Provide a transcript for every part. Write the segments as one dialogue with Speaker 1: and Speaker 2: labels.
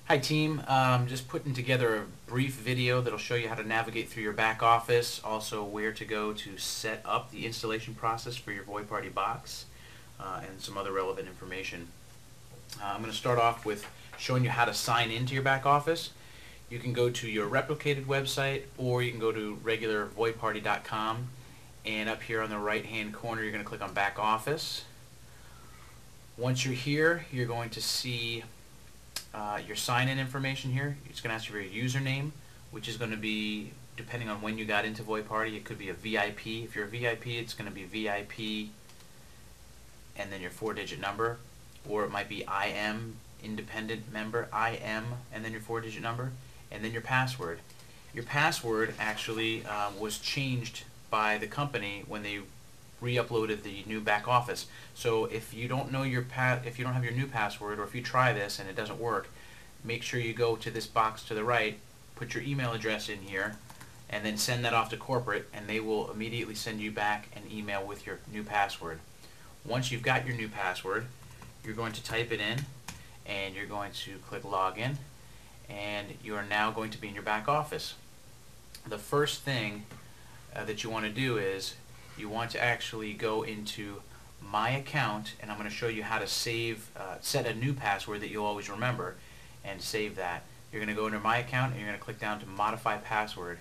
Speaker 1: Hi team, just putting together a brief video that'll show you how to navigate through your back office, also where to go to set up the installation process for your Void Party box, and some other relevant information. I'm going to start off with showing you how to sign into your back office. You can go to your replicated website, or you can go to regular voidparty.com, and up here on the right hand corner you're going to click on back office. Once you're here, you're going to see your sign-in information here. It's going to ask you for your username, which is going to be, depending on when you got into Void Party, it could be a VIP. If you're a VIP, it's going to be VIP and then your 4-digit number, or it might be IM, independent member, IM, and then your 4-digit number, and then your password. Your password actually was changed by the company when they re-uploaded the new back office. So if you don't know your if you don't have your new password, or if you try this and it doesn't work, make sure you go to this box to the right, put your email address in here, and then send that off to corporate, and they will immediately send you back an email with your new password. Once you've got your new password, you're going to type it in, and you're going to click login, and you are now going to be in your back office. The first thing that you want to do is you want to actually go into My Account, and I'm going to show you how to save, set a new password that you'll always remember, and save that. You're going to go into My Account, and you're going to click down to Modify Password.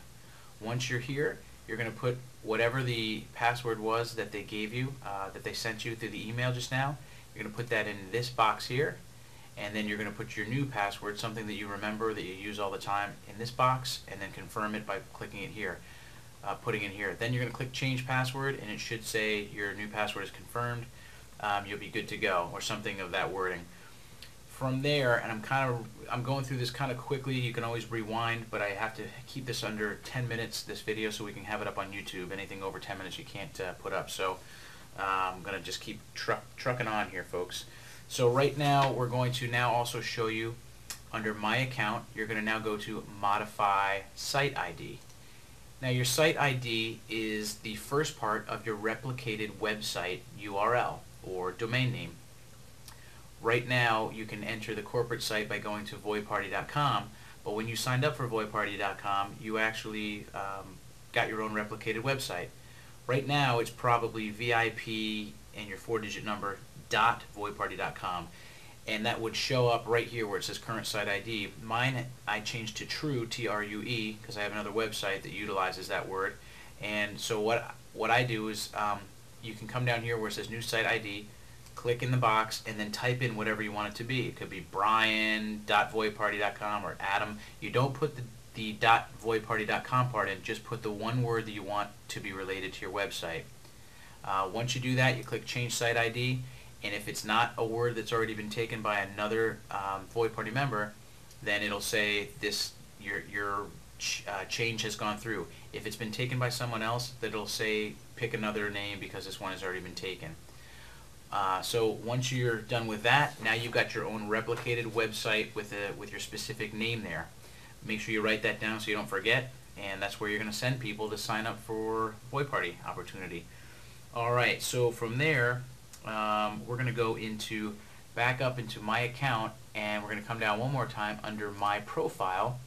Speaker 1: Once you're here, you're going to put whatever the password was that they gave you, that they sent you through the email just now. You're going to put that in this box here, and then you're going to put your new password, something that you remember, that you use all the time, in this box, and then confirm it by clicking it here. Putting in here. Then you're going to click change password, and it should say your new password is confirmed. You'll be good to go, or something of that wording. From there, and I'm going through this kind of quickly, you can always rewind, but I have to keep this under 10 minutes, this video, so we can have it up on YouTube. Anything over 10 minutes you can't put up, so I'm going to just keep trucking on here, folks. So right now we're going to now also show you under My Account, you're going to now go to Modify Site ID. Now your site ID is the first part of your replicated website URL or domain name. Right now you can enter the corporate site by going to voidparty.com, but when you signed up for voidparty.com you actually got your own replicated website. Right now it's probably VIP and your 4-digit number .voidparty.com, and that would show up right here where it says current site ID. Mine I changed to true, T-R-U-E, because I have another website that utilizes that word. And so what I do is you can come down here where it says new site ID, click in the box, and then type in whatever you want it to be. It could be brian.voidparty.com or Adam. You don't put the .voidparty.com part in, just put the one word that you want to be related to your website. Once you do that, you click change site ID, and if it's not a word that's already been taken by another Void Party member, then it'll say this your change has gone through. If it's been taken by someone else, then it'll say pick another name because this one has already been taken. So once you're done with that, now you've got your own replicated website with your specific name there. Make sure you write that down so you don't forget, and that's where you're going to send people to sign up for Void Party opportunity. Alright, so from there we're going to go back up into My Account, and we're going to come down one more time under My Profile,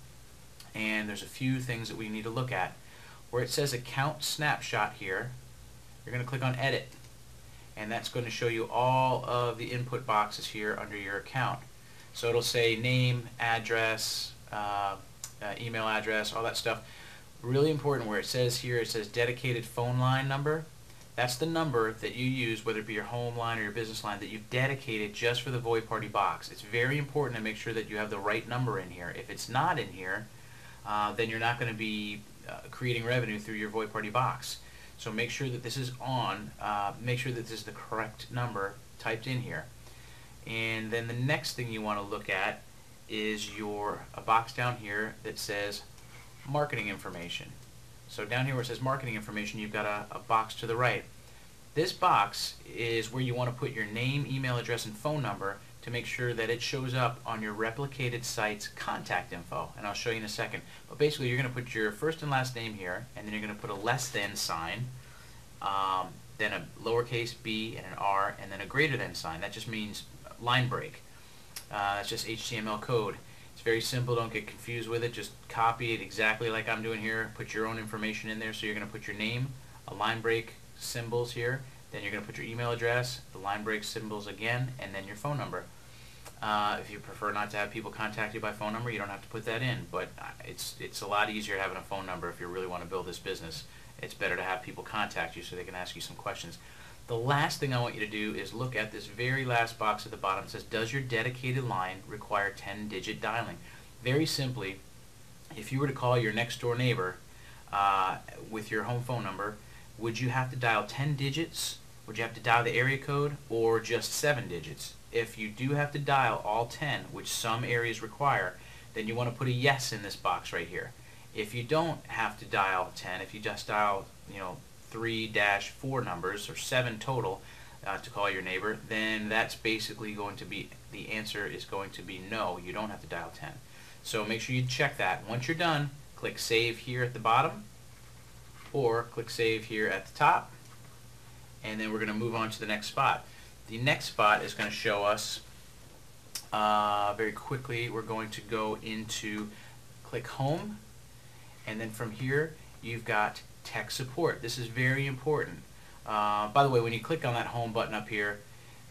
Speaker 1: and there's a few things that we need to look at. Where it says Account Snapshot here, you're going to click on Edit, and that's going to show you all of the input boxes here under your account. So it'll say name, address, email address, all that stuff. Really important where it says here, it says dedicated phone line number. That's the number that you use, whether it be your home line or your business line, that you've dedicated just for the Void Party box. It's very important to make sure that you have the right number in here. If it's not in here, then you're not going to be creating revenue through your Void Party box. So make sure that this is on, make sure that this is the correct number typed in here. And then the next thing you want to look at is a box down here that says marketing information. So down here where it says marketing information, you've got a box to the right. This box is where you want to put your name, email address, and phone number to make sure that it shows up on your replicated site's contact info, and I'll show you in a second. But basically you're going to put your first and last name here, and then you're going to put a less than sign, then a lowercase b and an r, and then a greater than sign. That just means line break. That's just HTML code. It's very simple. Don't get confused with it. Just copy it exactly like I'm doing here. Put your own information in there. So you're going to put your name, a line break symbols here. Then you're going to put your email address, the line break symbols again, and then your phone number. If you prefer not to have people contact you by phone number, you don't have to put that in. But it's a lot easier having a phone number if you really want to build this business. It's better to have people contact you so they can ask you some questions. The last thing I want you to do is look at this very last box at the bottom. It says, does your dedicated line require 10-digit dialing? Very simply, if you were to call your next door neighbor with your home phone number, would you have to dial 10 digits? Would you have to dial the area code, or just 7 digits? If you do have to dial all 10, which some areas require, then you want to put a yes in this box right here. If you don't have to dial 10, if you just dial 3-4 numbers, or 7 total, to call your neighbor, then that's basically going to be, the answer is going to be no, you don't have to dial 10. So make sure you check that. Once you're done, click Save here at the bottom, or click Save here at the top, and then we're going to move on to the next spot. The next spot is going to show us, very quickly, we're going to go into, click Home, and then from here you've got Tech Support. This is very important. By the way, when you click on that Home button up here,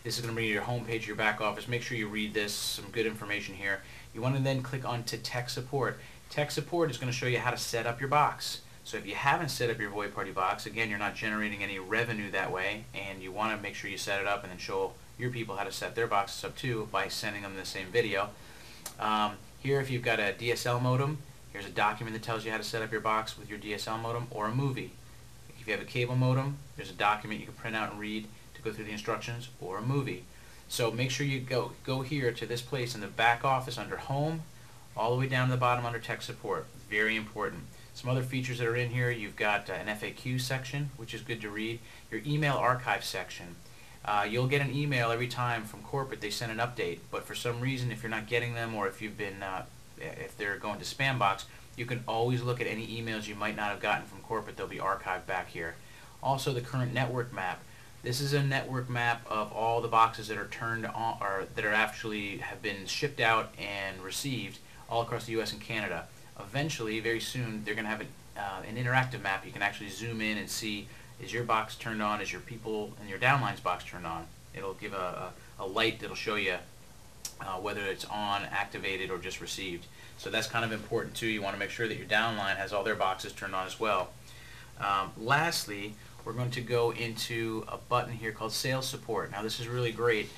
Speaker 1: this is going to bring you to your home page of your back office. Make sure you read this, some good information here. You want to then click on to Tech Support. Tech Support is going to show you how to set up your box. So if you haven't set up your VoIP Party box, again, you're not generating any revenue that way, and you want to make sure you set it up and then show your people how to set their boxes up too by sending them the same video. Here, if you've got a DSL modem, here's a document that tells you how to set up your box with your DSL modem, or a movie. If you have a cable modem, there's a document you can print out and read to go through the instructions, or a movie. So make sure you go here to this place in the back office under Home, all the way down to the bottom under Tech Support. Very important. Some other features that are in here, you've got an FAQ section, which is good to read. Your email archive section. You'll get an email every time from corporate they send an update, but for some reason, if you're not getting them, or if you've been, if they're going to spam box, you can always look at any emails you might not have gotten from corporate. They'll be archived back here. Also, the current network map. This is a network map of all the boxes that are turned on, or that are actually have been shipped out and received all across the U.S. and Canada. Eventually, very soon, they're going to have an interactive map. You can actually zoom in and see, is your box turned on, is your people and your downline's box turned on. It'll give a light that'll show you whether it's on, activated, or just received. So that's kind of important too. You want to make sure that your downline has all their boxes turned on as well. Lastly, we're going to go into a button here called Sales Support. Now this is really great.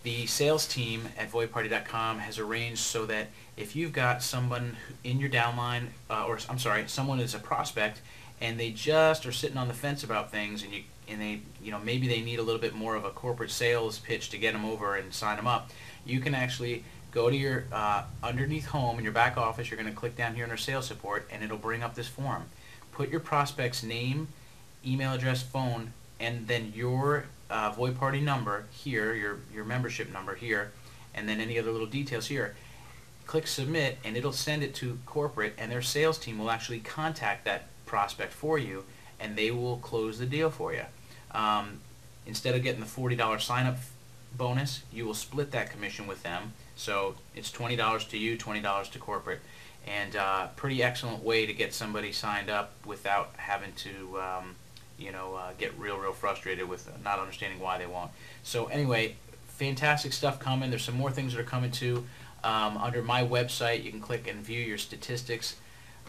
Speaker 1: The sales team at VoIPParty.com has arranged so that if you've got someone in your downline, or I'm sorry, someone is a prospect, and they just are sitting on the fence about things, and they maybe they need a little bit more of a corporate sales pitch to get them over and sign them up, you can actually go to your underneath Home in your back office. You're going to click down here under Sales Support, and it'll bring up this form. Put your prospect's name, email address, phone, and then your VoIP Party number here, your membership number here, and then any other little details here. Click Submit, and it'll send it to corporate, and their sales team will actually contact that prospect for you, and they will close the deal for you. Instead of getting the $40 sign-up bonus, you will split that commission with them. So it's $20 to you, $20 to corporate, and pretty excellent way to get somebody signed up without having to get real frustrated with not understanding why they won't. So anyway, fantastic stuff coming. There's some more things that are coming too. Under my website, you can click and view your statistics.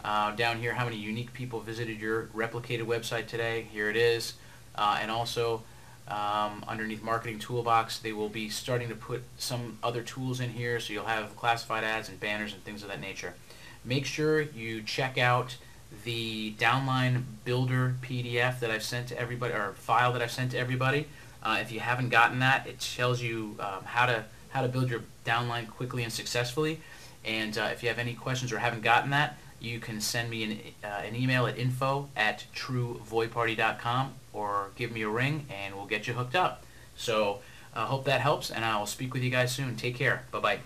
Speaker 1: Down here, how many unique people visited your replicated website today. Here it is. And also, underneath Marketing Toolbox, they will be starting to put some other tools in here, so you'll have classified ads and banners and things of that nature. Make sure you check out the Downline Builder PDF that I've sent to everybody, or file that I've sent to everybody. If you haven't gotten that, it tells you how to build your downline quickly and successfully. And if you have any questions or haven't gotten that, you can send me an email at info@truevoipparty.com, or give me a ring and we'll get you hooked up. So I hope that helps, and I'll speak with you guys soon. Take care. Bye-bye.